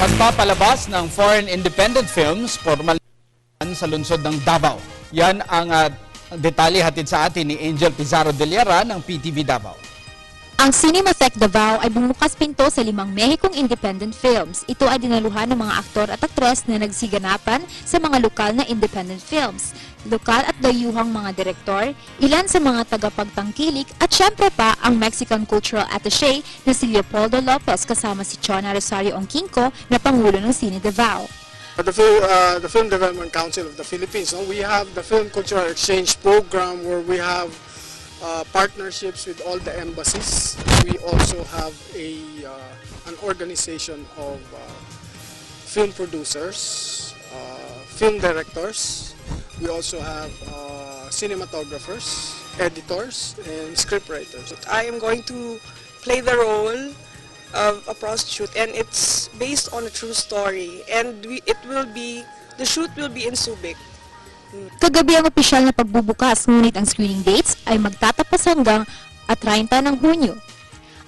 Pagpapalabas ng foreign independent films, formal sa lungsod ng Davao. Yan ang detalye hatid sa atin ni Angel Pizarro de Liara ng PTV Davao. Ang Cinematheque Davao ay bumukas pinto sa 5 Mehikong independent films. Ito ay dinaluhan ng mga aktor at aktres na nagsiganapan sa mga lokal na independent films. Lokal at dayuhang mga direktor, ilan sa mga tagapagtangkilik at syempre pa ang Mexican Cultural Attaché na si Leopoldo Lopez kasama si Chona Rosario Ongkinko na Pangulo ng Cine Davao. The Film Development Council of the Philippines, we have the Film Cultural Exchange Program where we have partnerships with all the embassies. We also have an organization of film producers, film directors. We also have cinematographers, editors, and scriptwriters. I am going to play the role of a prostitute, and it's based on a true story. And the shoot will be in Subic. Kagabi ang opisyal na pagbubukas, ngunit ang screening dates ay magtatapos hanggang 30 ng Hunyo.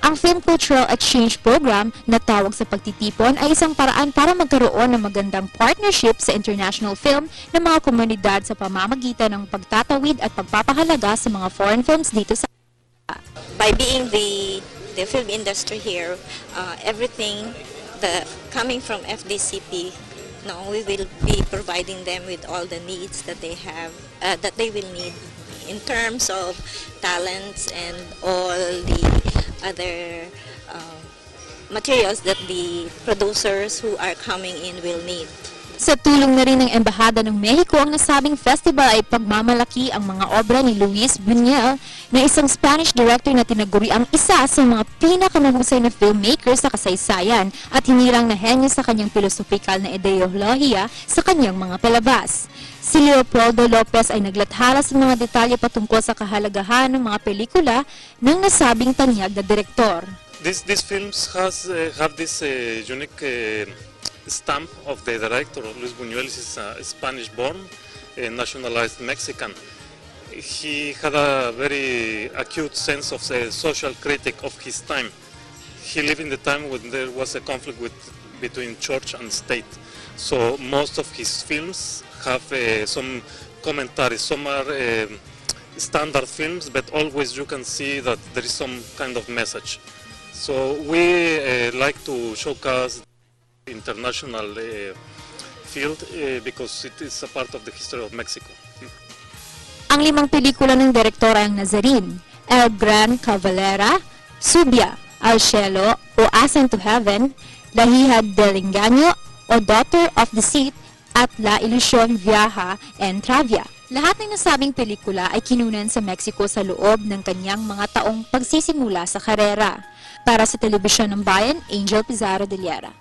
Ang Film Cultural Exchange Program na tawag sa pagtitipon ay isang paraan para magkaroon ng magandang partnership sa international film ng mga komunidad sa pamamagitan ng pagtatawid at pagpapahalaga sa mga foreign films dito sa by being the film industry here, everything coming from FDCP, we will be providing them with all the needs that they have, that they will need in terms of talents and all the other materials that the producers who are coming in will need. Sa tulong na rin ng Embahada ng Mexico, ang nasabing festival ay pagmamalaki ang mga obra ni Luis Buñuel na isang Spanish director na tinaguri ang isa sa mga pinakamahusay na filmmaker sa kasaysayan at hinirang na henyo sa kanyang pilosopikal na ideolohiya sa kanyang mga palabas. Si Leopoldo Lopez ay naglathala sa mga detalye patungkol sa kahalagahan ng mga pelikula ng nasabing tanyag na direktor. These films have this unique stamp of the director. Luis Buñuel is Spanish-born, nationalized Mexican. He had a very acute sense of the social critic of his time. He lived in the time when there was a conflict between church and state. So most of his films have some commentaries. Some are standard films, but always you can see that there is some kind of message. So we like to showcase international field because it is a part of the history of Mexico. Ang 5 pelikula ng direktor ay ang Nazarin, El Gran Cavalera, Subia, Al Cielo o Ascent to Heaven, La Hija del Engaño o Daughter of Deceit at La Ilusión Vieja en Travia. Lahat ng nasabing pelikula ay kinunan sa Mexico sa loob ng kanyang mga taong pagsisimula sa karera. Para sa Telebisyon ng Bayan, Angel Pizarro de Liara.